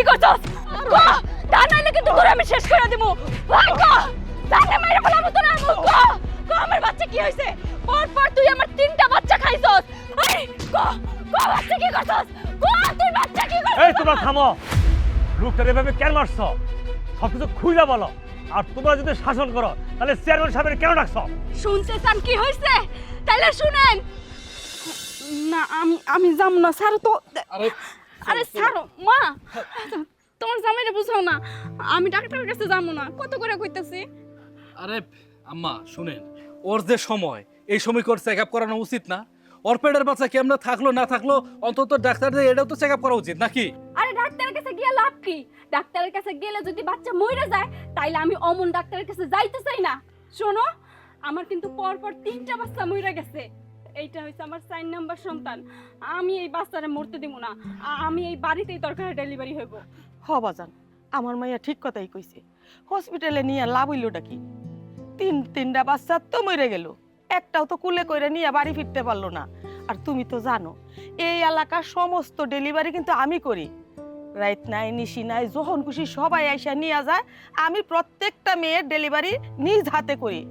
করছস ক তা নাইলে কিন্তু তোরে আমি শেষ করে দিমু ভাই ক তাহলে মাইরা বলামু তোরে আমি ক আমার বাচ্চা কি হইছে পর তুই আমার তিনটা বাচ্চা খাইছস এই ক বাচ্চা কি করছস ক তুই বাচ্চা কি করছস এই তোমরা থামো লোকটার এভাবে কেন মারছো সবকিছু খুইলা বলো আর তোমরা যদি শাসন করো তাহলে চেয়ারম্যান সাহেবের কেন ডাকছো শুনতে চান কি হইছে তাহলে শুনেন না আমি যাম না স্যার তো আরে স্যার মা তোমার জামাইরে বুঝাও না আমি ডাক্তারের কাছে যাবো না কত করে কইতাছি আরে আম্মা শুনেন ওর যে সময় এই সময় করে চেক আপ করানো উচিত না ওর পেটের বাচ্চা কেমনে থাকলো না থাকলো অন্তত ডাক্তারদের এটাও তো চেক আপ করা উচিত নাকি আরে ডাক্তারের কাছে গিয়ে লাভ কি ডাক্তারের কাছে গেলে যদি বাচ্চা মরে যায় তাইলে আমি অমন ডাক্তারের কাছে যাইতে চাই না শোনো আমার কিন্তু পর তিনটা বাচ্চা মরে গেছে এইটা হইছে আমার 4 নাম্বার সন্তান আমি এই বাচ্চারে মরতে দিব না আমি এই বাড়িতেই দরকার ডেলিভারি হইব বাজান আমার মাইয়া ঠিক কথাই কইছে হসপিটালে নিয়ে লাভ হইলোটা কি তিনটা বাচ্চা তো মরে গেল একটাও তো কুলে কইরা নিয়ে বাড়ি ফিরতে পারলো না আর তুমি তো জানো এই এলাকার সমস্ত ডেলিভারি কিন্তু আমি করি রাত নাই নিশি নাই যখন খুশি সবাই আইসা নিয়ে যায় আমি প্রত্যেকটা মেয়ের ডেলিভারি নিজ হাতে করি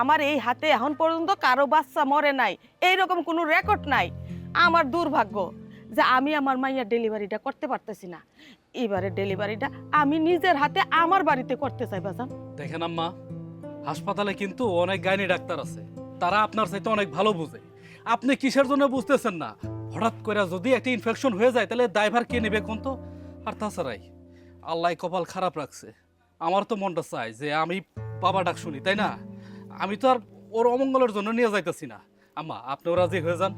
আমার এই হাতে এখন পর্যন্ত কারো বাচ্চা মরে নাই এইরকম কোনো রেকর্ড নাই আমার দুর্ভাগ্য যে আমি আমার মাইয়ার ডেলিভারিটা করতে পারতেছি না এবারে ডেলিভারিটা আমি নিজের হাতে আমার বাড়িতে করতে চাই বাজান দেখেন আম্মা হাসপাতালে কিন্তু অনেক গাইনি ডাক্তার আছে তারা আপনার চাইতে অনেক ভালো বুঝে আপনি কিসের জন্য বুঝতেছেন না হঠাৎ করে যদি একটা ইনফেকশন হয়ে যায় তাহলে ড্রাইভার কে নেবে কোন তো আর তাছাড়াই আল্লাহ কপাল খারাপ রাখছে আমার তো মনটা চায় যে আমি বাবা ডাক শুনি তাই না আমি তো আর ওর অমঙ্গলের জন্য নিয়ে যাইতেছি না আম্মা আপনিও রাজি হয়ে যান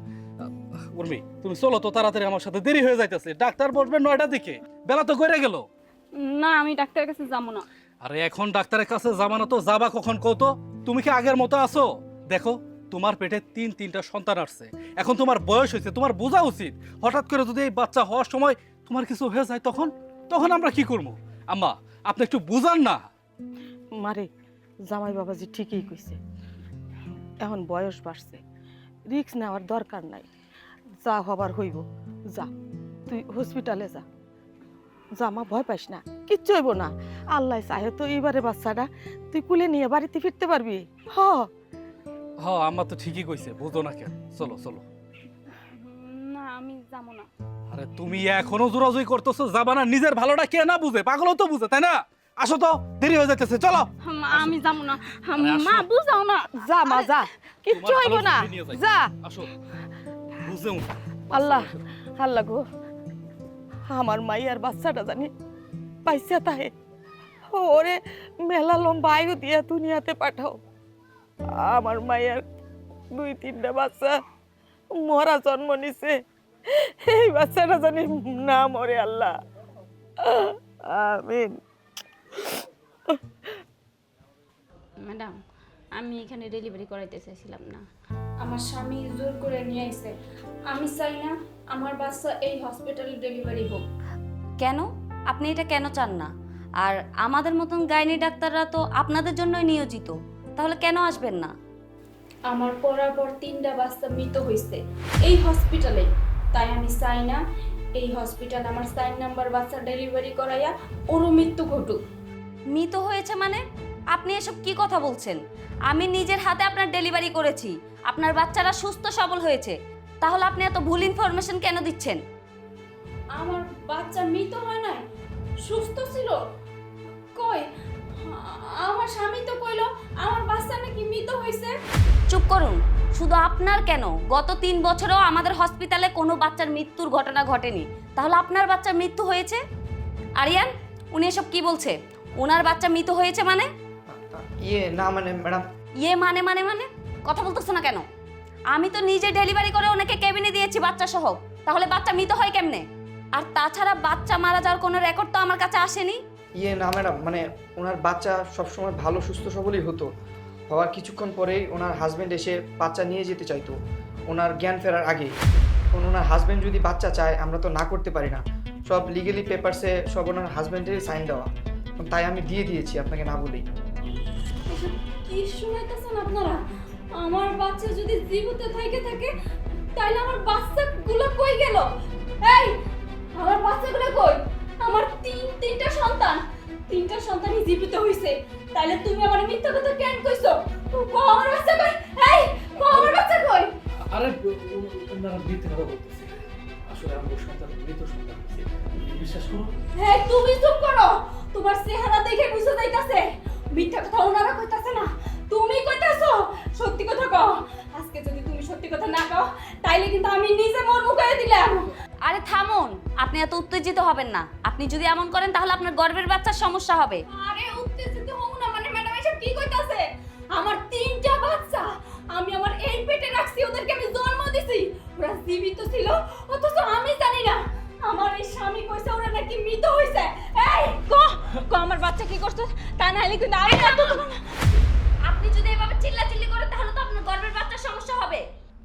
উর্মি তুমি চলো তো তাড়াতাড়ি আমার সাথে দেরি হয়ে যাইতেছে ডাক্তার বসবে 9টার দিকে বেলা তো করে গেল না আমি ডাক্তারের কাছে যাবো না আরে এখন ডাক্তারের কাছে যাবা না তো যাবা কখন কও তো তুমি কি আগের মতো আছো দেখো তোমার পেটে তিনটা সন্তান আসছে এখন তোমার বয়স হয়েছে তোমার বোঝা উচিত হঠাৎ করে যদি এই বাচ্চা হওয়ার সময় তোমার কিছু হয়ে যায় তখন আমরা কি করবো আম্মা আপনি একটু বুঝান না মারে জামাই বাবাজি ঠিকই কইছে এখন বয়স বাড়ছে রিস্ক নেওয়ার দরকার নাই যা হবার হইব যা তুই হসপিটালে যা মা ভয় পাইস না কিচ্ছু হইব না আল্লাহ চাহে তো এইবারে বাচ্চাটা তুই কুলে নিয়ে বাড়িতে ফিরতে পারবি হ্যাঁ আম্মা তো ঠিকই কইছে বুঝো না কেন চলো চলো না আমি যাবো না আরে তুমি এখনো জোরাজুরি করতেছো যাবা না নিজের ভালোটা কে না বুঝে পাগলও তো বুঝে তাই না আসো তো দেরি হয়ে যাইতেছে চলো আমি যাবো না আসো। মা বুঝাও না যা মা যা কিচ্ছু তোমার হইব ভালো না জিনিস নিয়ে যাই। যা আসো বুঝেও আল্লাহ আল্লাহ গো আমার মাইয়ার বাচ্চাটা জানি পাইছে তাহে ওরে মেলা লম্বা আয়ু দিয়া দুনিয়াতে পাঠাও আমার মাইয়ার 2-3টা বাচ্চা মরা জন্ম নিছে এই বাচ্চাটা জানি না মরে আল্লাহ আমিন ম্যাডাম আমি এখানে ডেলিভারি করাইতে চাইছিলাম না আমার স্বামী জোর করে নিয়ে আইছে আমি চাই না আমার বাচ্চা এই হসপিটালে ডেলিভারি হোক কেন আপনি এটা কেন চান না আর আমাদের মতন গাইনি ডাক্তাররা তো আপনাদের জন্যই নিয়োজিত তাহলে কেন আসবেন না আমার পর 3টা বাচ্চা মৃত হয়েছে এই হসপিটালে তাই আমি চাই না এই হসপিটাল আমার 4 নাম্বার বাচ্চা ডেলিভারি করাইয়া ওরও মৃত্যু ঘটুক মৃত হয়েছে মানে আপনি এসব কি কথা বলছেন আমি নিজের হাতে আপনার ডেলিভারি করেছি আপনার বাচ্চারা সুস্থ সবল হয়েছে তাহলে আপনি এত ভুল ইনফরমেশন কেন দিচ্ছেন আমার বাচ্চা মৃত হয় নাই সুস্থ ছিল কই আমার স্বামী তো কইলো আমার বাচ্চা নাকি মৃত হয়েছে চুপ করুন শুধু আপনার কেন গত 3 বছরেও আমাদের হসপিটালে কোনো বাচ্চার মৃত্যুর ঘটনা ঘটেনি তাহলে আপনার বাচ্চার মৃত্যু হয়েছে আরিয়ান উনি এসব কি বলছে ওনার বাচ্চা মৃত হয়েছে মানে না মানে ম্যাডাম মানে মানে মানে কথা বলতেছো না কেন আমি তো নিজে ডেলিভারি করে ওনাকে কেবিনে দিয়েছি বাচ্চা সহ তাহলে বাচ্চা মৃত হয় কেমনে আর তাছাড়া বাচ্চা মারা যাওয়ার কোনো রেকর্ড তো আমার কাছে আসেনি না ম্যাডাম মানে ওনার বাচ্চা সবসময় ভালো সুস্থ সবলই হতো হওয়ার কিছুক্ষণ পরেই ওনার হাজব্যান্ড এসে বাচ্চা নিয়ে যেতে চাইতো ওনার জ্ঞান ফেরার আগে ওনার হাজব্যান্ড যদি বাচ্চা চায় আমরা তো না করতে পারি না সব লিগালি পেপারসে সব ওনার হাজব্যান্ডেরই সাইন দেওয়া তাই আমি দিয়ে দিয়েছি আপনাকে না বলেই কি শুনাইতেছেন আপনারা আমার বাচ্চা যদি জীবিত থাকে তাহলে আমার বাচ্চাগুলো কই গেল এই আমার বাচ্চাগুলো কই আমার হইছে তাইলে তুমি আমার মিথ্যা কথা কেন কইছো? কো আমার বাচ্চা কই? এই কো আমার বাচ্চা কই? আরে ওনারা মিথ্যে কথা বলতেছে, আসলে আমার সন্তান মৃত সন্তান হয়েছে, বিশ্বাস করো। হ্যাঁ তুমি চুপ করো, তোমার চেহারা দেখে বুঝা যাইতাছে মিথ্যা কথা ওনারা কইতাছে না, তুমি কইতাছো। সত্যি কথা কও, আজকে যদি তুমি সত্যি কথা না কও তাইলে কিন্তু আমি নিজে মোর মুখে দিলাম। আরে থামুন, আপনি এত উত্তেজিত হবেন না। আপনি যদি এমন করেন তাহলে আপনার গর্ভের বাচ্চার সমস্যা হবে। আরে উত্তেজিত হও না, মানে ম্যাডাম এসব কি কইতাছে? আমার 3টা বাচ্চা আমি আমার এই পেটে রাখছি, ওদেরকে আমি জন্ম দিছি, ওরা জীবিত ছিল অথচ আমি জানি না। আমার এই স্বামী কইছে ওরা নাকি মৃত হইছে। এই কো কো আমার বাচ্চা কি করছে, তা নাইলে কিন্তু আমি কাঁদবো তোমার। আপনি যদি এভাবে চিল্লাচিল্লি করেন তাহলে তো আপনার গর্ভের বাচ্চার সমস্যা হবে।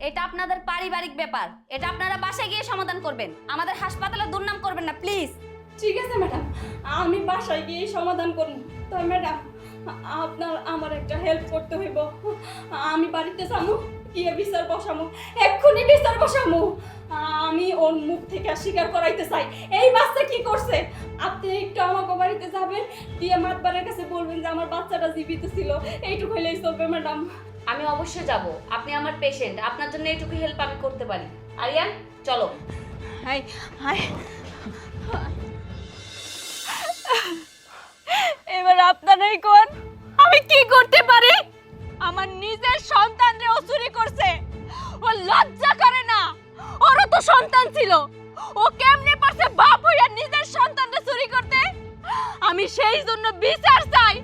এটা আপনাদের পারিবারিক ব্যাপার, এটা আপনারা বাসায় গিয়ে সমাধান করবেন। আমাদের হাসপাতালে দুর্নাম করবেন না প্লিজ। ঠিক আছে ম্যাডাম, আমি বাসায় গিয়ে সমাধান করব। তো ম্যাডাম আপনার আমার একটা হেল্প করতে হইব। আমি বাড়িতে যাবো, গিয়ে বিচার বসামু, এক্ষুনি বিচার বসামু। আমি ওর মুখ থেকে স্বীকার করাইতে চাই এই বাচ্চা কি করছে। আপনি একটু আমাকে বাড়িতে যাবেন, গিয়ে মাতবারের কাছে বলবেন যে আমার বাচ্চাটা জীবিত ছিল, এইটুকু হইলেই চলবে ম্যাডাম। আমি অবশ্যই যাব, আপনি আমার পেশেন্ট, আপনার জন্য এইটুকু হেল্প আমি করতে পারি। আরিয়ান চলো। হাই হাই, এবার আপনারাই কোন আমি কি করতে পারি? আমার নিজের সন্তানরে ও চুরি করছে, ও লজ্জা করে না? ওরও তো সন্তান ছিল, ও কেমনে পারছে বাপ হইয়া নিজের সন্তানরে চুরি করতে? আমি সেই জন্য বিচার চাই,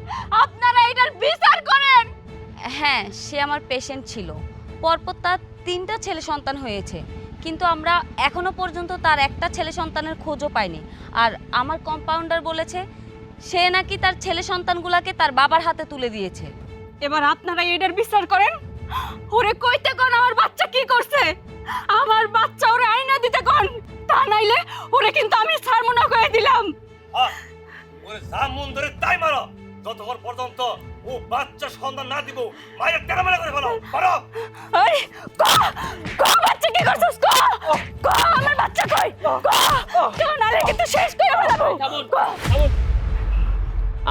আপনারা এটার বিচার করেন। হ্যাঁ, সে আমার পেশেন্ট ছিল, পরপর তার 3টা ছেলে সন্তান হয়েছে, কিন্তু আমরা এখনো পর্যন্ত তার একটা ছেলে সন্তানের খোঁজও পাইনি। আর আমার কম্পাউন্ডার বলেছে সে নাকি তার ছেলে সন্তানগুলোকে তার বাবার হাতে তুলে দিয়েছে। এবার আপনারা এটার বিচার করেন। ওরে কইতে কোন আমার বাচ্চা কি করছে, আমার বাচ্চা ওরে আইনা দিতে কোন, তা নাইলে ওরে কিন্তু আমি ছাড়মু না কয়ে দিলাম। ওরে জামুন ধরে তাই মারো, যতক্ষণ পর্যন্ত ও বাচ্চা সন্তান না দিব মায়ের তেরামেলা করে ফেলো। মারো। এই কো কো বাচ্চা কি করছস? কো কো আমার বাচ্চা কই? কো নালে কিন্তু শেষ করে ফেলাবো।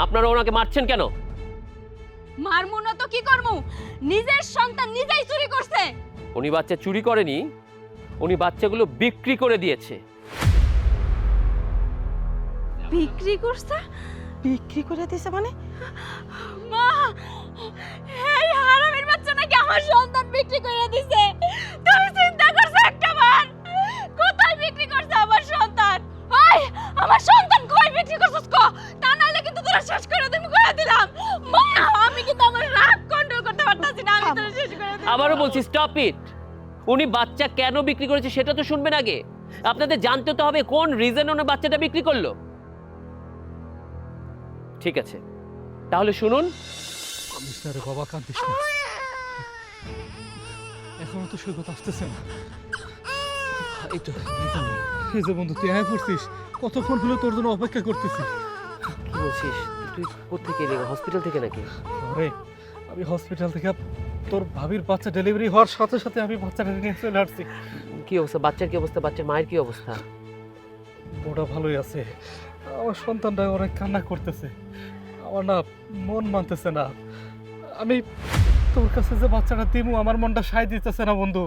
আপনারা ওনাকে মারছেন কেন? মারমু না তো কি করমু, নিজের সন্তান নিজেই চুরি করছে। উনি বাচ্চা চুরি করেনি, উনি বাচ্চাগুলো বিক্রি করে দিয়েছে। বিক্রি করছে? বিক্রি করে দিছে মানে? মা, এই হারামির বাচ্চা নাকি আমার সন্তান বিক্রি করে দিছে। তুমি চিন্তা করছো একটাবার? কোথায় বিক্রি করছে আমার সন্তান? ওই আমার সন্তান কই বিক্রি করছস কো, তা নাইলে কিন্তু তোরা শেষ করে দিমু কইয়া দিলাম। মা, আমি কিন্তু আমার রাগ কন্ট্রোল করতে পারতাছি না, আমি তোরা শেষ করে দিলাম। আবারও বলছি স্টপ ইট। উনি বাচ্চা কেন বিক্রি করেছে সেটা তো শুনবেন আগে। আপনাদের জানতে তো হবে কোন রিজন উনি বাচ্চাটা বিক্রি করলো। ঠিক আছে, তাহলে শুনুন। মিস্টার বাবা কাঁদিস না, এখনো তো সৈকত আসতেছে না। এই তো এই যে বন্ধু, তুই আয় পড়ছিস, কতক্ষণ হলো তোর জন্য অপেক্ষা করতেছি। কি বলছিস তুই? কোথেকে এলি? হসপিটাল থেকে নাকি? আরে আমি হসপিটাল থেকে তোর ভাবির বাচ্চা ডেলিভারি হওয়ার সাথে সাথে আমি বাচ্চাটা নিয়ে চলে আসছি। কি অবস্থা? বাচ্চার কি অবস্থা? বাচ্চার মায়ের কি অবস্থা? ওটা ভালোই আছে, আমার সন্তানটা অনেক কান্না করতেছে, আমার না মন মানতেছে না। আমি তোর কাছে যে বাচ্চাটা দিমু আমার মনটা সায় দিতেছে না বন্ধু।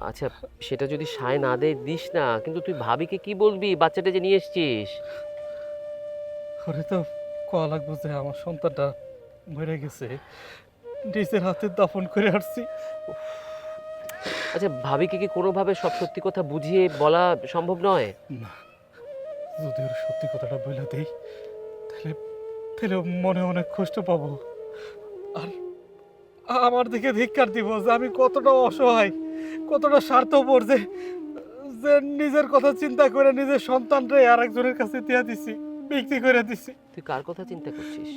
আচ্ছা, সেটা যদি সায় না দেয় দিস না, কিন্তু তুই ভাবিকে কি বলবি বাচ্চাটা যে নিয়ে এসছিস? ওরে তো কয়া লাগবো যে আমার সন্তানটা মরে গেছে, নিজের হাতে দাফন করে আসছি। আচ্ছা, ভাবিকে কি কোনোভাবে সব সত্যি কথা বুঝিয়ে বলা সম্ভব নয়? না, যদি ওর সত্যি কথাটা বলে দেই তাহলে তাহলে মনে অনেক কষ্ট পাবো, আর আমার দিকে ধিক্কার দিব যে আমি কতটা অসহায়, কতটা স্বার্থপর, যে যে নিজের কথা চিন্তা করে নিজের সন্তানরে আরেকজনের কাছে দিয়ে দিছি, বিক্রি করে দিছি। তুই কার কথা চিন্তা করছিস?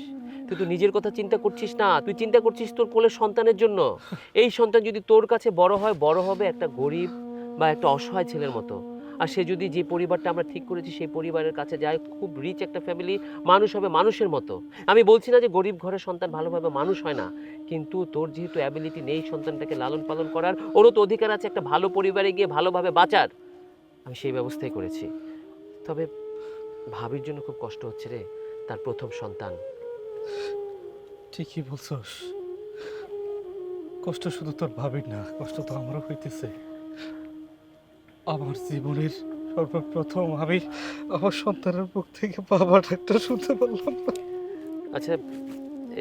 তুই তো নিজের কথা চিন্তা করছিস না, তুই চিন্তা করছিস তোর কোলের সন্তানের জন্য। এই সন্তান যদি তোর কাছে বড় হয়, বড় হবে একটা গরিব বা একটা অসহায় ছেলের মতো। আর সে যদি যে পরিবারটা আমরা ঠিক করেছি সেই পরিবারের কাছে যায়, খুব রিচ একটা ফ্যামিলি, মানুষ হবে মানুষের মতো। আমি বলছি না যে গরিব ঘরের সন্তান ভালোভাবে মানুষ হয় না, কিন্তু তোর যেহেতু অ্যাবিলিটি নেই সন্তানটাকে লালন পালন করার, ওরও তো অধিকার আছে একটা ভালো পরিবারে গিয়ে ভালোভাবে বাঁচার। আমি সেই ব্যবস্থাই করেছি। তবে ভাবির জন্য খুব কষ্ট হচ্ছে রে, তার প্রথম সন্তান। ঠিকই বলছস, কষ্ট শুধু তোর ভাবির না, কষ্ট তো আমারও হইতেছে। আমার জীবনের সর্বপ্রথম আমি আমার সন্তানের মুখ থেকে বাবা ডাক্তার শুনতে পারলাম না। আচ্ছা,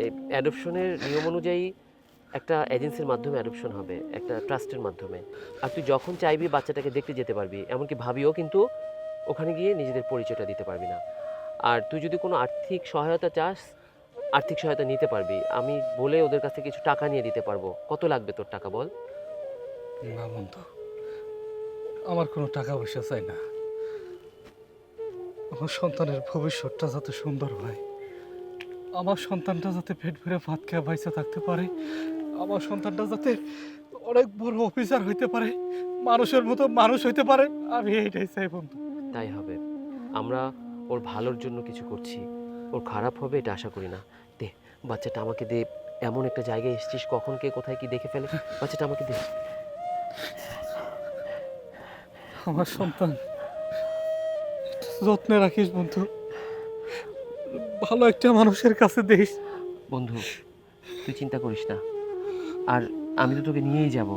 এই অ্যাডপশনের নিয়ম অনুযায়ী একটা এজেন্সির মাধ্যমে অ্যাডপশন হবে, একটা ট্রাস্টের মাধ্যমে। আর তুই যখন চাইবি বাচ্চাটাকে দেখতে যেতে পারবি, এমনকি ভাবিও কিন্তু ওখানে গিয়ে নিজেদের পরিচয়টা দিতে পারবি না। আর তুই যদি কোনো আর্থিক সহায়তা চাস, আর্থিক সহায়তা নিতে পারবি। আমি বলে ওদের কাছে কিছু টাকা নিয়ে দিতে পারবো। কত লাগবে তোর টাকা বল? না বন্ধু, আমার কোনো টাকা পয়সা চাই না। আমার সন্তানের ভবিষ্যৎটা যাতে সুন্দর হয়, আমার সন্তানটা যাতে পেট ভরে ভাত খেয়ে বাইসে থাকতে পারে, আমার সন্তানটা যাতে অনেক বড় অফিসার হইতে পারে, মানুষের মতো মানুষ হইতে পারে, আমি এইটাই চাই বন্ধু। তাই হবে। আমরা ওর ভালোর জন্য কিছু করছি, ওর খারাপ হবে এটা আশা করি না। দে বাচ্চাটা আমাকে দে। এমন একটা জায়গায় এসেছিস, কখন কে কোথায় কি দেখে ফেলে, বাচ্চাটা আমাকে দে। আমার সন্তান একটু যত্নে রাখিস বন্ধু, ভালো একটা মানুষের কাছে দিস। বন্ধু তুই চিন্তা করিস না, আর আমি তো তোকে নিয়েই যাব।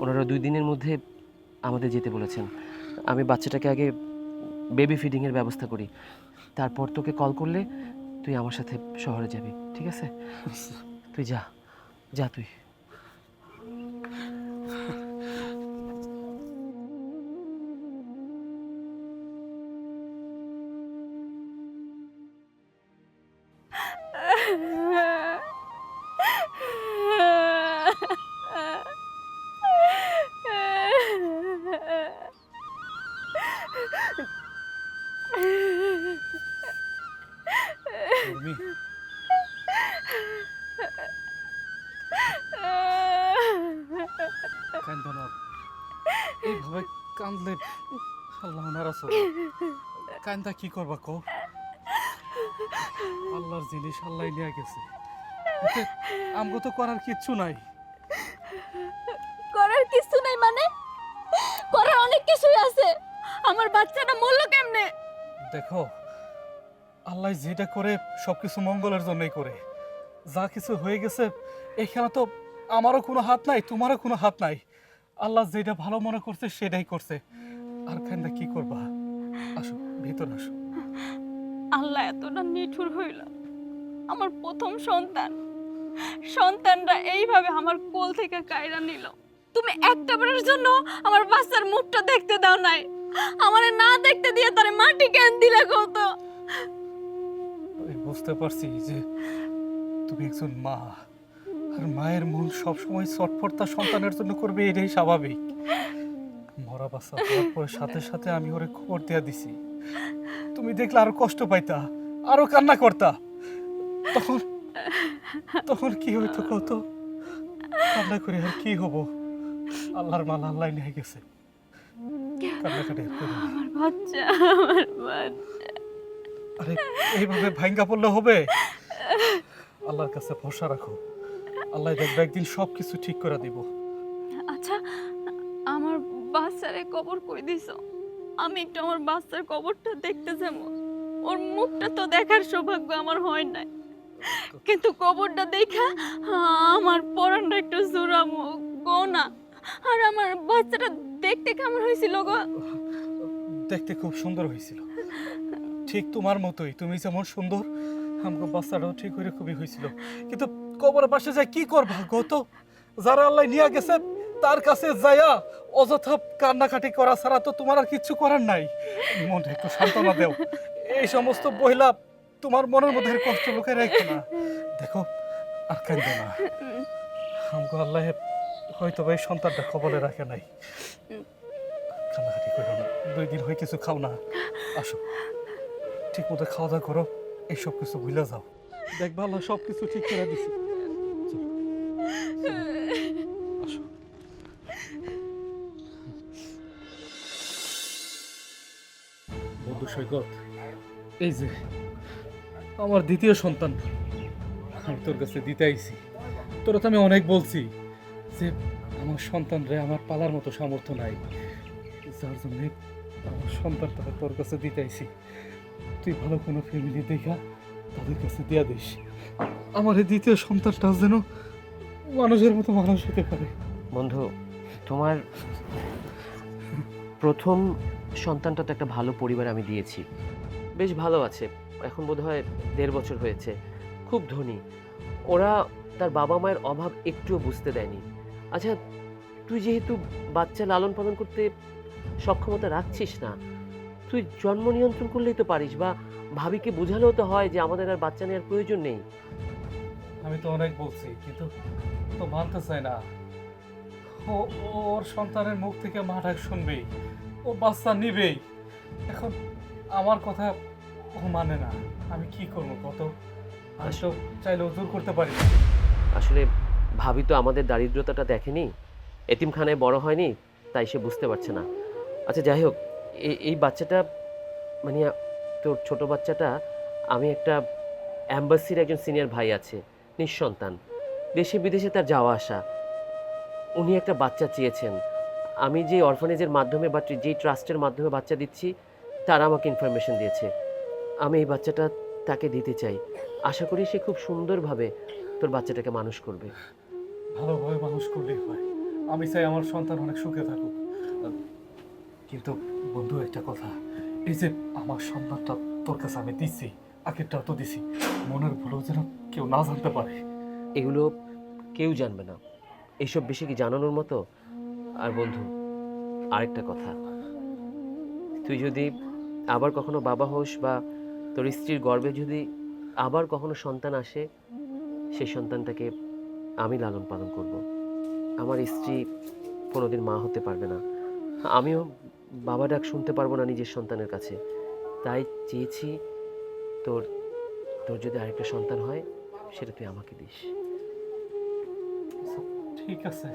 ওনারা 2 দিনের মধ্যে আমাদের যেতে বলেছেন। আমি বাচ্চাটাকে আগে বেবি ফিডিংয়ের ব্যবস্থা করি, তারপর তোকে কল করলে তুই আমার সাথে শহরে যাবি, ঠিক আছে? তুই যা যা তুই। উর্মি, কান্দো না। এইভাবে কান্দলে আল্লাহ নারাজ হবে। কান্দা কি করবা কো? আল্লাহর জিনিস আল্লাহ নিয়ে গেছে, এতে আমগো তো করার কিচ্ছু নাই। করার কিছু নাই মানে? করার অনেক কিছুই আছে। আমার বাচ্চাটা মরলো কেমনে? দেখো, আল্লাহ যেটা করে সবকিছু মঙ্গলের জন্যই করে। যা কিছু হয়ে গেছে এখানে তো আমারও কোনো হাত নাই, তোমারও কোনো হাত নাই। আল্লাহ যেটা ভালো মনে করছে সেটাই করছে। আর কান্দা কি করবা? আসো ভিতর আসো। আল্লাহ এতটা নিঠুর হইল। আমার প্রথম সন্তানরা এইভাবে আমার কোল থেকে কায়রা নিল। তুমি একটা বারের জন্য আমার বাচ্চার মুখটা দেখতে দাও নাই। আমারে না দেখতে দিয়ে তারে মাটি কেন দিলে কত? আমি বুঝতে পারছি যে তুমি একজন মা, আর মায়ের মন সবসময় ছটফট তার সন্তানের জন্য করবে, এটাই স্বাভাবিক। মরা বাচ্চা হওয়ার পরে সাথে সাথে আমি ওরে খবর দিয়া দিছি। তুমি দেখলে আরো কষ্ট পাইতা, আরো কান্না করতা। তখন তখন কি হইতো কত? কান্না করে আর কি হব? আল্লাহর মাল আল্লাহ নিয়ে গেছে। কান্নাকাটি আর করো না। আমার বাচ্চা। আরে এইভাবে ভাঙ্গা পড়লে হবে? আল্লাহর কাছে ভরসা রাখো, আল্লাহ দেখবে একদিন সবকিছু ঠিক করে দিব। আচ্ছা, আমার বাচ্চারে কবর কই দিছো? আমি একটু আমার বাচ্চার কবরটা দেখতে যাবো। ওর মুখটা তো দেখার সৌভাগ্য আমার হয় নাই, কিন্তু কবরটা দেখা আমার পরানটা একটু জোরামো গো না। আর আমার বাচ্চাটা দেখতে কেমন হয়েছিল গো? দেখতে খুব সুন্দর হয়েছিল, ঠিক তোমার মতোই। তুমি যেমন সুন্দর, আমাকে বাচ্চাটাও ঠিক করে খুবই হয়েছিল। কিন্তু কবরের পাশে যাই কি করবা গত? যারা আল্লাহ নিয়ে গেছে তার কাছে যাইয়া অযথা কান্নাকাটি করা ছাড়া তো তোমার আর কিচ্ছু করার নাই। মনে একটু সান্ত্বনা দেও। এই সমস্ত মহিলা তোমার মনের মধ্যে কষ্ট লুকায় রাখো না। দেখো, আর কান্দো না। আমাকে আল্লাহ হয়তো এই সন্তানটা কবলে রাখে নাই। কান্নাকাটি করো না, 2 দিন হয়ে কিছু খাও না। আসো, ঠিক মতো খাওয়া দাওয়া করো, এইসব কিছু ভুলে যাও। দেখবা আল্লাহ সব কিছু ঠিক করে দিছি। চলো, চলো, আসো। বন্ধু সৈকত, এই যে আমার দ্বিতীয় সন্তান আমি তোর কাছে দিতে আইছি। তোরা তো আমি অনেক বলছি যে আমার সন্তানরে আমার পালার মতো সামর্থ্য নাই, যার জন্য আমার সন্তানটা তোর কাছে দিতে আইছি। তুই ভালো কোনো ফ্যামিলি দেখা তাদের কাছে দিয়া দিস। আমার এই দ্বিতীয় সন্তানটাও যেন মানুষের মতো মানুষ হতে পারে। বন্ধু, তোমার প্রথম সন্তানটা তো একটা ভালো পরিবারে আমি দিয়েছি, বেশ ভালো আছে, এখন বোধহয় 1.5 বছর হয়েছে, খুব ধনী। ওরা তার বাবা মায়ের অভাব একটুও বুঝতে দেয়নি। আচ্ছা, তুই যেহেতু বাচ্চা লালন পালন করতে সক্ষমতা রাখছিস না, তুই জন্ম নিয়ন্ত্রণ করলেই তো পারিস, বা ভাবিকে বোঝালেও তো হয় যে আমাদের আর বাচ্চা নেওয়ার প্রয়োজন নেই। আমি তো অনেক বলছি, কিন্তু তো মানতে চায় না। ওর সন্তানের মুখ থেকে মা ডাক শুনবেই, ও বাচ্চা নিবেই। এখন আমার কথা ও মানে না, আমি কি করবো কত? আমি তো চাইলেও জোর করতে পারি না। আসলে ভাবি তো আমাদের দারিদ্রতাটা দেখেনি, এতিমখানায় বড় হয়নি, তাই সে বুঝতে পারছে না। আচ্ছা যাই হোক, এই বাচ্চাটা মানে তোর ছোট বাচ্চাটা, আমি একটা অ্যাম্বাসির একজন সিনিয়র ভাই আছে, নিঃসন্তান, দেশে বিদেশে তার যাওয়া আসা, উনি একটা বাচ্চা চেয়েছেন। আমি যে অরফানেজের মাধ্যমে বা যেই ট্রাস্টের মাধ্যমে বাচ্চা দিচ্ছি, তারা আমাকে ইনফরমেশন দিয়েছে। আমি এই বাচ্চাটা তাকে দিতে চাই, আশা করি সে খুব সুন্দরভাবে তোর বাচ্চাটাকে মানুষ করবে। ভালোভাবে মানুষ করলেই হয়। আমি চাই আমার সন্তান অনেক সুখে থাকুক। কিন্তু বন্ধু, একটা কথা, এই যে আমার সন্তানটা তোর কাছে আমি দিচ্ছি, আগেরটাও তো দিছি, মনের ভুলেও যেন কেউ না জানতে পারে। এগুলো কেউ জানবে না, এইসব বেশি কি জানানোর মতো? আর বন্ধু, আরেকটা কথা, তুই যদি আবার কখনো বাবা হোস, বা তোর স্ত্রীর গর্ভে যদি আবার কখনো সন্তান আসে, সেই সন্তানটাকে আমি লালন পালন করব। আমার স্ত্রী কোনোদিন মা হতে পারবে না, আমিও বাবা ডাক শুনতে পারবো না নিজের সন্তানের কাছে। তাই চেয়েছি তোর যদি আরেকটা সন্তান হয়, সেটা তুই আমাকে দিস। ঠিক আছে।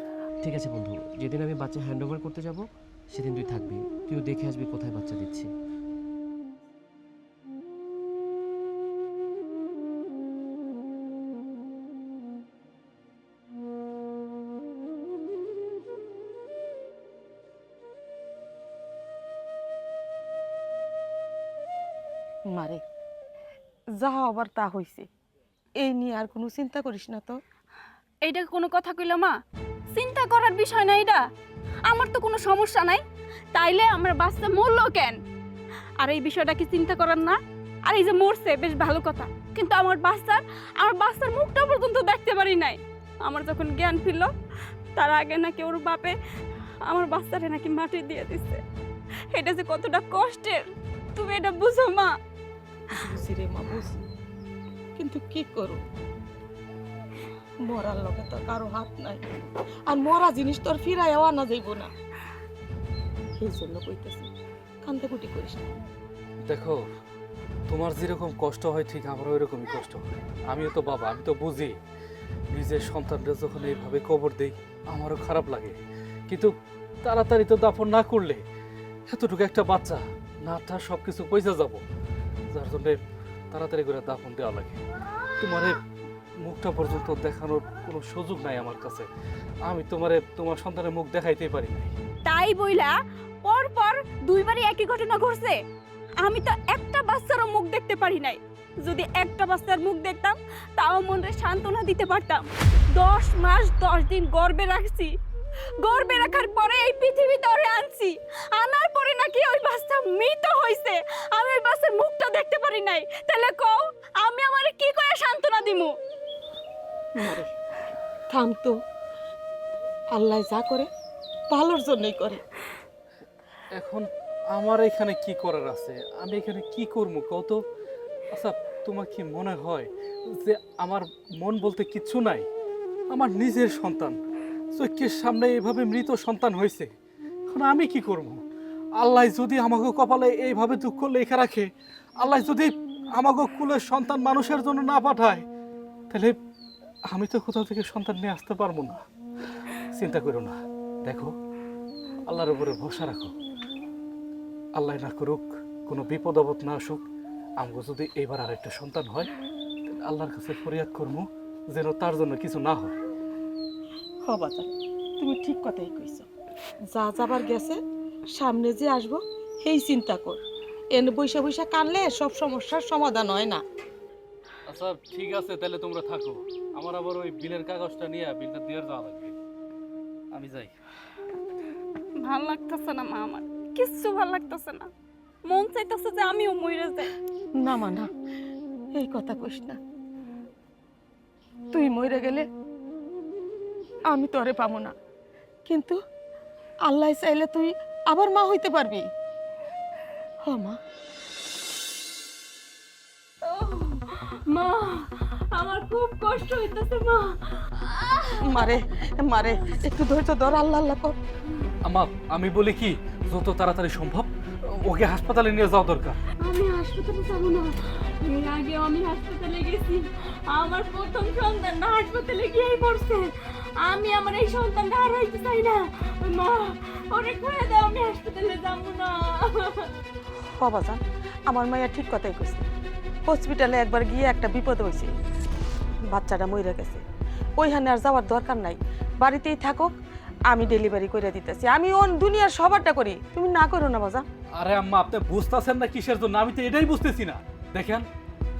ঠিক আছে বন্ধু, যেদিন আমি বাচ্চা হ্যান্ড ওভার করতে যাব, সেদিন তুই থাকবি, তুইও দেখে আসবি কোথায় বাচ্চা দিচ্ছি। মারে, যা আবার তা হইছে, এই নিয়ে আর কোনো চিন্তা করিস না তো। এইটা কোনো কথা কইল মা? চিন্তা করার বিষয় না এটা। আমার তো কোনো সমস্যা নাই, তাইলে আমার বাচ্চা মরলো কেন? আর এই বিষয়টা কি চিন্তা করার না? আর এই যে মরছে বেশ ভালো কথা, কিন্তু আমার বাচ্চার মুখটা পর্যন্ত দেখতে পারি নাই। আমার যখন জ্ঞান ফিরল, তার আগে নাকি ওর বাপে আমার বাচ্চাটা নাকি মাটি দিয়ে দিচ্ছে। এটা যে কতটা কষ্টের, তুমি এটা বুঝো মা? বুঝি রে মা, বুঝি, কিন্তু কি করো, মরার লগে তো কারো হাত নাই, আর মরা জিনিস তোর ফিরাইও আনা যাইব না। এই জন্য কইতেছি, কান্দাকুটি করিস না। দেখো, তোমার যেরকম কষ্ট হয়, ঠিক আমারও এরকমই কষ্ট হয়। আমিও তো বাবা, আমি তো বুঝি। নিজের সন্তানরা যখন এইভাবে কবর দেই, আমারও খারাপ লাগে। কিন্তু তাড়াতাড়ি তো দাফন না করলে এতটুকু একটা বাচ্চা নাটা সব কিছু পয়সা যাব, যার জন্য তাড়াতাড়ি করে দাফন দেওয়া লাগে। তোমার মুখটা পর্যন্ত দেখানোর কোনো সুযোগ নাই আমার কাছে। আমি তোমার সন্তানের মুখ দেখাইতেই পারি নাই। তাই বইলা পর পর দুইবারই একই ঘটনা ঘটছে। আমি তো একটা বাচ্চারও মুখ দেখতে পারি নাই। যদি একটা বাচ্চার মুখ দেখতাম, তাও মনে সান্ত্বনা দিতে পারতাম। 10 মাস 10 দিন গর্ভে রাখছি, গর্ভে রাখার পরে এই পৃথিবীতে ওরে আনছি, আনার পরে নাকি ওই বাচ্চা মৃত হইছে। আমি ওই বাচ্চার মুখটা দেখতে পারি নাই। তাহলে কও, আমি আমারে কি করে সান্ত্বনা দিমু? মারে, থাম তো, আল্লাহ যা করে ভালোর জন্যই করে। এখন আমার এখানে কি করার আছে? আমি এখানে কি করবো কত? আচ্ছা, তোমার কি মনে হয় যে আমার মন বলতে কিচ্ছু নাই? আমার নিজের সন্তান চোখের সামনে এইভাবে মৃত সন্তান হয়েছে, এখন আমি কি করব? আল্লাহ যদি আমাকে কপালে এইভাবে দুঃখ লেখা রাখে, আল্লাহ যদি আমাকে কুলের সন্তান মানুষের জন্য না পাঠায়, তাহলে আমি তো কোথাও থেকে সন্তান নিয়ে আসতে পারবো না। চিন্তা করো না, দেখো, আল্লাহর উপরে ভরসা রাখো। আল্লাহ না করুক কোনো বিপদ আপদ না আসুক, আমাকে যদি এবার আর একটা সন্তান হয়, তাহলে আল্লাহর কাছে ফরিয়াদ করবো যেন তার জন্য কিছু না হয়। হ বাচ্চা, তুমি ঠিক কথাই কইছ। যা যাবার গেছে, সামনে যে আসবো সেই চিন্তা কর। এনে বৈশা বৈশা কানলে সব সমস্যার সমাধান হয় না। আচ্ছা ঠিক আছে, তাহলে তোমরা থাকো। আমার আবার ওই বিলের কাগজটা নিয়ে বিলটা দিয়ে যাওয়া লাগবে। আমি যাই। ভাল লাগতেছে না মা, আমার কিচ্ছু ভাল লাগতেছে না। মন চাইতেছে যে আমিও মরে যাই। না মা না, এই কথা কইস না। তুই মরে গেলে আমি তোরে পাবো না, কিন্তু আল্লাহ চাইলে তুই আবার মা হইতে পারবি। হ মা। মা, আমার খুব কষ্ট হইতেছে মা। মারে মারে, একটু ধৈর্য ধর, আল্লাহ আল্লাহ কর। আমা, আমি বলি কি, যত তাড়াতাড়ি সম্ভব ওকে হাসপাতালে নিয়ে যাওয়া দরকার। আমি হাসপাতালে যাবো না। এর আগেও আমি হাসপাতালে গেছি। আমার প্রথম সন্তানটা হাসপাতালে গিয়েই পড়ছে। আমি আমার এই সন্তানটা হারাইতে চাই না। মা, ওরে খুঁজে দাও, আমি হাসপাতালে যাবো না। বাবাজান, আমার মাইয়া ঠিক কথাই কইছে। হসপিটালে একবার গিয়ে একটা বিপদ হয়েছে, বাচ্চাটা মরে গেছে। ওইখানে আর যাওয়ার দরকার নাই, বাড়িতেই থাকুক, আমি ডেলিভারি করে দিতেছি। আমি দুনিয়ার সবারটা করি, তুমি না করো না বাজান। আরে আম্মা, আপনি বুঝতেছেন না কিসের জন্য? আমি তো এটাই বুঝতেছি না। দেখেন,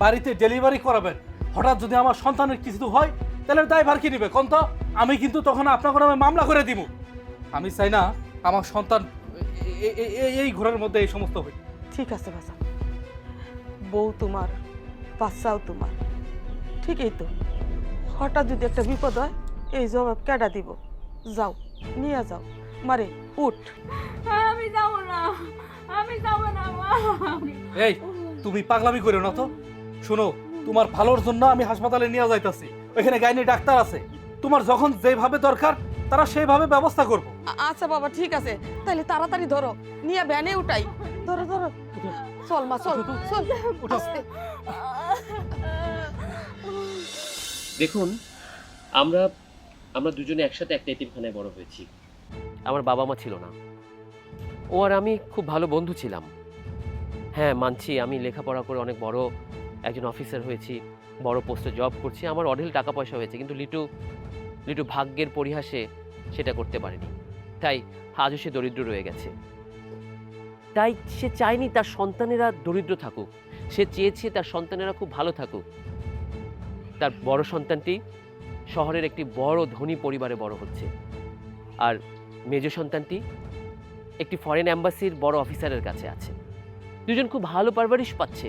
বাড়িতে ডেলিভারি করাবেন, হঠাৎ যদি আমার সন্তানের কিছু হয় তাহলে দায়ভার কি নেবে কোন তো? আমি কিন্তু তখন আপনার নামে মামলা করে দিব। আমি চাই না আমার সন্তান এই ঘরের মধ্যে এই সমস্ত হয়। ঠিক আছে বাজান, বউ তোমার, বাচ্চাও তোমার, ঠিকই তো। হঠাৎ যদি একটা বিপদ হয়, এই জবাব কেডা দিব? যাও, নিয়ে যাও মারে, উঠ। আমি যাবো না, আমি যাবো না মা। এই, তুমি পাগলামি করো না তো। শোনো, তোমার ভালোর জন্য আমি হাসপাতালে নিয়ে যাইতাছি। ওইখানে গাইনি ডাক্তার আছে, তোমার যখন যেভাবে দরকার তারা সেইভাবে ব্যবস্থা করবো। আচ্ছা বাবা, ঠিক আছে, তাহলে তাড়াতাড়ি ধরো, নিয়ে ভ্যানে উঠাই। ধরো ধরো, চল মা, চল চল, আস্তে। দেখুন, আমরা আমরা দুজনে একসাথে একটা এতিমখানায় বড় হয়েছি। আমার বাবা মা ছিল না, ও আর আমি খুব ভালো বন্ধু ছিলাম। হ্যাঁ, মানছি আমি লেখাপড়া করে অনেক বড় একজন অফিসার হয়েছি, বড় পোস্টে জব করছি, আমার অঢেল টাকা পয়সা হয়েছে, কিন্তু লিটু ভাগ্যের পরিহাসে সেটা করতে পারেনি। তাই আজও সে দরিদ্র রয়ে গেছে। তাই সে চায়নি তার সন্তানেরা দরিদ্র থাকুক, সে চেয়েছে তার সন্তানেরা খুব ভালো থাকুক। তার বড় সন্তানটি শহরের একটি বড় ধনী পরিবারে বড় হচ্ছে, আর মেজ সন্তানটি একটি ফরেন অ্যাম্বাসির বড় অফিসারের কাছে আছে। দুজন খুব ভালো পারভারিশ পাচ্ছে,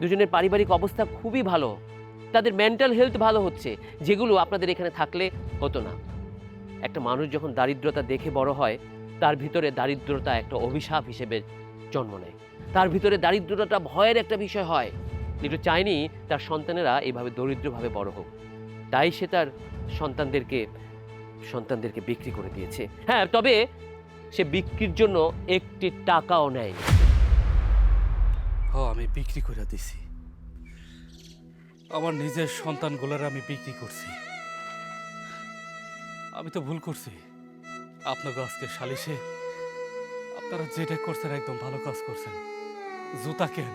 দুজনের পারিবারিক অবস্থা খুবই ভালো, তাদের মেন্টাল হেলথ ভালো হচ্ছে, যেগুলো আপনাদের এখানে থাকলে হতো না। একটা মানুষ যখন দারিদ্রতা দেখে বড় হয়, তার ভিতরে দারিদ্রতা একটা অভিশাপ হিসেবে জন্ম নেয়, তার ভিতরে দারিদ্রতা ভয়ের একটা বিষয় হয়। লিটু চায়নি তার সন্তানেরা এইভাবে দরিদ্রভাবে বড় হোক, তাই সে তার সন্তানদেরকে বিক্রি করে দিয়েছে। হ্যাঁ, তবে সে বিক্রির জন্য একটি টাকাও নেয়নি। আমি বিক্রি করে দিছি, আমার নিজের সন্তানগুলোর আমি বিক্রি করছি। আমি তো ভুল করছি। আপনাকে আজকে সালিশে আপনারা যেটা করছেন একদম ভালো কাজ করছেন। জুতা কেন,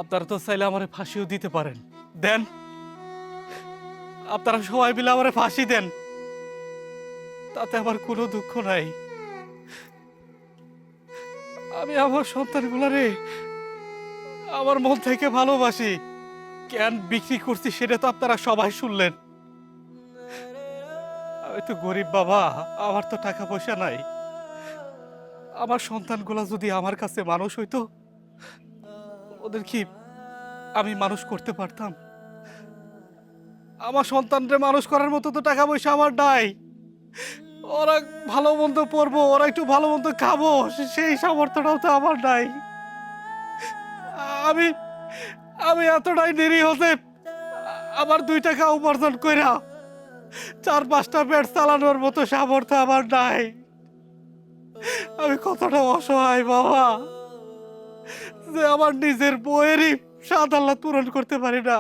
আপনারা তো চাইলে আমারে ফাঁসিও দিতে পারেন, দেন। আপনারা সবাই মিলে আমারে ফাঁসি দেন, তাতে আমার কোনো দুঃখ নাই। আমি আমার সন্তানগুলারে আমার মন থেকে ভালোবাসি। কেন বিক্রি করছি সেটা তো আপনারা সবাই শুনলেন। আমি তো গরিব বাবা, আমার তো টাকা পয়সা নাই। আমার সন্তানগুলা যদি আমার কাছে মানুষ হইতো, ওদের কি আমি মানুষ করতে পারতাম? আমার সন্তানরে মানুষ করার মতো তো টাকা পয়সা আমার নাই। ওরা ভালো মন্দ পড়বো, ওরা একটু ভালো মন্দ খাবো, সেই সামর্থ্যটাও তো আমার নাই। আমি এতটাই দেরি হতে আমার 2 টাকা উপার্জন কইরা 4-5টা পেট চালানোর মতো সামর্থ্য আমার নাই। আমি কতটা অসহায় বাবা, যে আমার নিজের বইয়েরই স্বাদ আল্লাহ পূরণ করতে পারি না,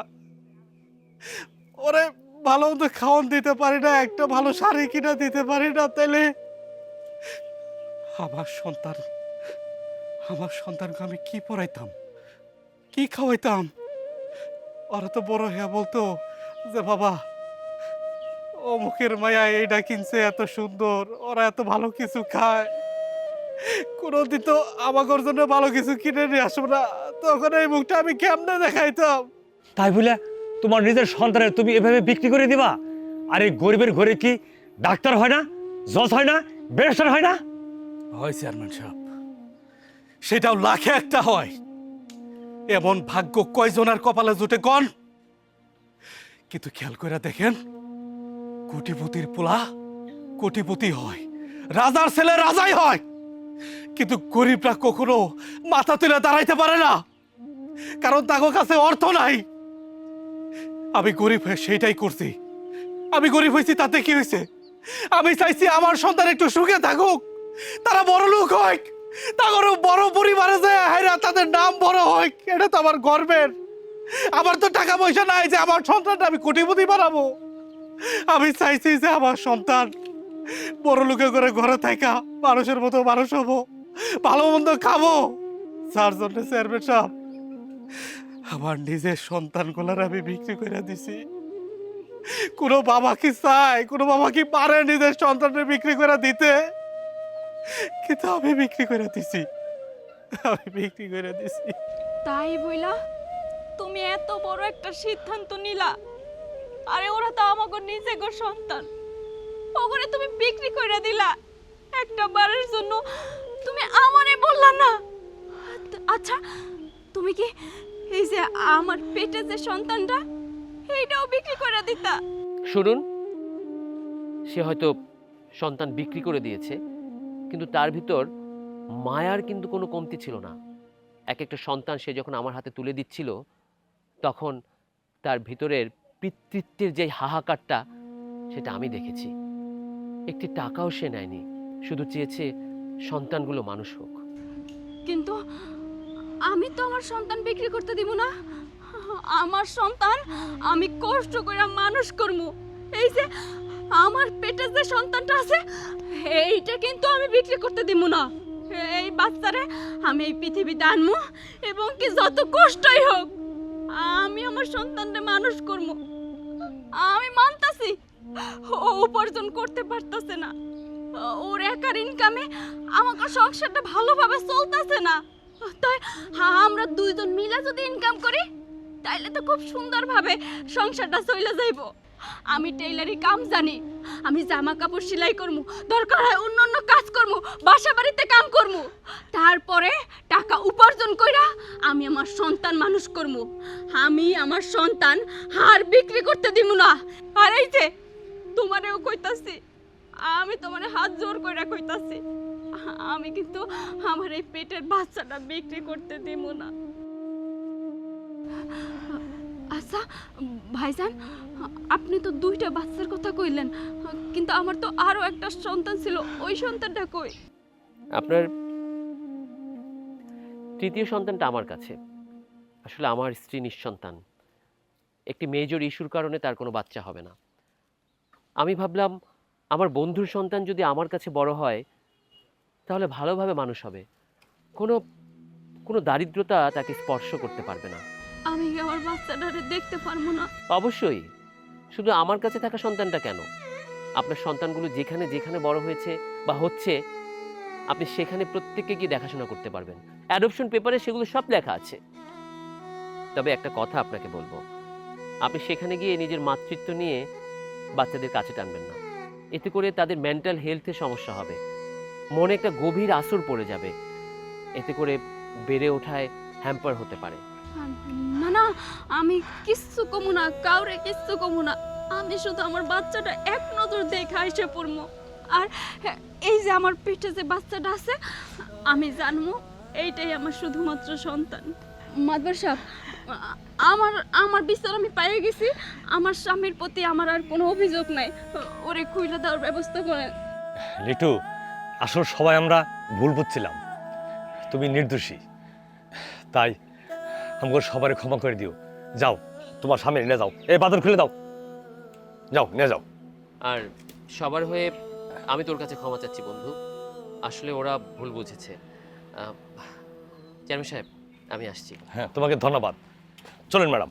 ওরে ভালো মতো খাওয়ান দিতে পারি না, একটা ভালো শাড়ি কিনা দিতে পারি না। তাইলে আমার সন্তানকে আমি কি পড়াইতাম, কি খাওয়াইতাম? ওরা তো বড় হইয়া বলতো যে বাবা, অমুকের মায়া এইটা কিনছে, এত সুন্দর, ওরা এত ভালো কিছু খায়, কোনোদিন তো আমাদের জন্য ভালো কিছু কিনে নিয়ে আসবো না। তখন এই মুখটা আমি কেমনে দেখাইতাম? তাই বলে তোমার নিজের সন্তানের তুমি এভাবে বিক্রি করে দিবা? আর এই গরিবের ঘরে কি ডাক্তার হয় না, জজ হয় না, ব্যারিস্টার হয় না? হয় চেয়ারম্যান সাহেব, সেটাও লাখে একটা হয়। এমন ভাগ্য কয়জনের কপালে জুটে কন? কিন্তু খেয়াল করে দেখেন, কোটিপতির পোলা কোটিপতি হয়, রাজার ছেলে রাজাই হয়, কিন্তু গরিবরা কখনো মাথা তুলে দাঁড়াইতে পারে না, কারণ তাদের কাছে অর্থ নাই। আমি গরিব হয়ে সেইটাই করছি। আমি গরিব হয়েছি, তাতে কি হয়েছে? আমি চাইছি আমার সন্তান একটু সুখে থাকুক, তারা বড় লোক হয়, তাদেরও বড় পরিবারে যায়, হায়রা তাদের নাম বড় হয়। এটা তো আমার গর্বের। আমার তো টাকা পয়সা নাই যে আমার সন্তানটা আমি কোটিপতি বানাবো। আমি চাইছি যে আমার সন্তান বড় লোকে করে ঘরে থাকা মানুষের মতো মানুষ হবো, ভালো মন্দ খাবো। যার জন্য চেয়ারম্যান সাহেব, আমার নিজের সন্তানগুলার আমি বিক্রি করে দিছি। কোনো বাবা কি চায়, কোনো বাবা কি পারে নিজের সন্তানকে বিক্রি করে দিতে? কিন্তু আমি বিক্রি করে দিছি, আমি বিক্রি করে দিছি। তাই বইলা তুমি এত বড় একটা সিদ্ধান্ত নিলা? আরে ওরা তো আমাকে নিজে গো সন্তান, ওগরে তুমি বিক্রি করে দিলা একটা বারের জন্য। তুমি আমারে বললা না? আচ্ছা তুমি কি এই যে আমার পেটে যে সন্তানটা, এইটাও বিক্রি করে দিতা? শুনুন, সে হয়তো সন্তান বিক্রি করে দিয়েছে, কিন্তু তার ভিতর মায়ার কিন্তু কোনো কমতি ছিল না। এক একটা সন্তান সে যখন আমার হাতে তুলে দিচ্ছিল, তখন তার ভিতরের পিতৃত্বের যে হাহাকারটা, সেটা আমি দেখেছি। একটি টাকাও সে নেয়নি, শুধু চেয়েছে সন্তানগুলো মানুষ হোক। কিন্তু আমি তো আমার সন্তান বিক্রি করতে দিব না। আমার সন্তান আমি কষ্ট করে মানুষ করব। এই যে আমার পেটে যে সন্তানটা আছে, এইটা কিন্তু আমি বিক্রি করতে দিব না। এই বাচ্চারে আমি এই পৃথিবীতে আনবো, এবং কি যত কষ্টই হোক আমি আমার সন্তানকে মানুষ করব। আমি মানতাছি ও উপার্জন করতে পারতাছে না, ওর একার ইনকামে আমাকে সংসারটা ভালোভাবে চলতেছে না। তাই আমরা দুইজন মিলে যদি ইনকাম করি, তাইলে তো খুব সুন্দরভাবে সংসারটা চলে যাইব। আমি টেইলারি কাম জানি, আমি জামা কাপড় সেলাই করবো, দরকার হয় অন্য অন্য কাজ করবো, বাসা বাড়িতে কাম করবো। তারপরে টাকা উপার্জন কইরা আমি আমার সন্তান মানুষ করবো। আমি আমার সন্তান হার বিক্রি করতে দিব না। আর এই যে তোমারেও কইতাছি, আমি তোমার হাত জোর কইরা কইতাছি, আমি কিন্তু আমার এই পেটের বাচ্চাটা বিক্রি করতে দিব না। আচ্ছা ভাইজান, আপনি তো দুইটা বাচ্চার কথা কইলেন, কিন্তু আমার তো আরো একটা সন্তান ছিল, ওই সন্তানটা কই? আপনার তৃতীয় সন্তানটা আমার কাছে। আসলে আমার স্ত্রী নিঃসন্তান, একটি মেজর ইস্যুর কারণে তার কোনো বাচ্চা হবে না। আমি ভাবলাম আমার বন্ধুর সন্তান যদি আমার কাছে বড় হয়, তাহলে ভালোভাবে মানুষ হবে, কোনো কোনো দারিদ্রতা তাকে স্পর্শ করতে পারবে না। আমি কি আমার বাচ্চাটারে দেখতে পারবো না? অবশ্যই, শুধু আমার কাছে থাকা সন্তানটা কেন, আপনার সন্তানগুলো যেখানে যেখানে বড় হয়েছে বা হচ্ছে, আপনি সেখানে প্রত্যেককে গিয়ে দেখাশোনা করতে পারবেন। অ্যাডপশন পেপারে সেগুলো সব লেখা আছে। তবে একটা কথা আপনাকে বলবো, আপনি সেখানে গিয়ে নিজের মাতৃত্ব নিয়ে বাচ্চাদের কাছে টানবেন না। এতে করে তাদের মেন্টাল হেলথে সমস্যা হবে, মনে একটা গভীর আসর পড়ে যাবে, এতে করে বেড়ে ওঠায় হ্যাম্পার হতে পারে। না না, আমি কিচ্ছু কমু না, কাউরে কিচ্ছু কমু না। আমি শুধু আমার বাচ্চাটা এক নজর দেখা এসে পড়বো। আর এই যে আমার পেটে যে বাচ্চাটা আছে, আমি জানবো এইটাই আমার শুধুমাত্র সন্তান। মাদবর সাহেব, আমার আমার বিচার আমি পেয়ে গেছি। আমার স্বামীর প্রতি আমার আর কোনো অভিযোগ নাই, ওরে খুইলা দেওয়ার ব্যবস্থা করেন। লিটু, আসল সবাই আমরা ভুল বুঝছিলাম, তুমি নির্দোষী, তাই আমাকে সবারই ক্ষমা করে দিও। যাও, তোমার স্বামী নিয়ে যাও, এই বাদর খুলে দাও, যাও নিয়ে যাও। আর সবার হয়ে আমি তোর কাছে ক্ষমা চাচ্ছি বন্ধু, আসলে ওরা ভুল বুঝেছে। চেয়ারম্যান সাহেব, আমি আসছি। হ্যাঁ, তোমাকে ধন্যবাদ। চলেন ম্যাডাম।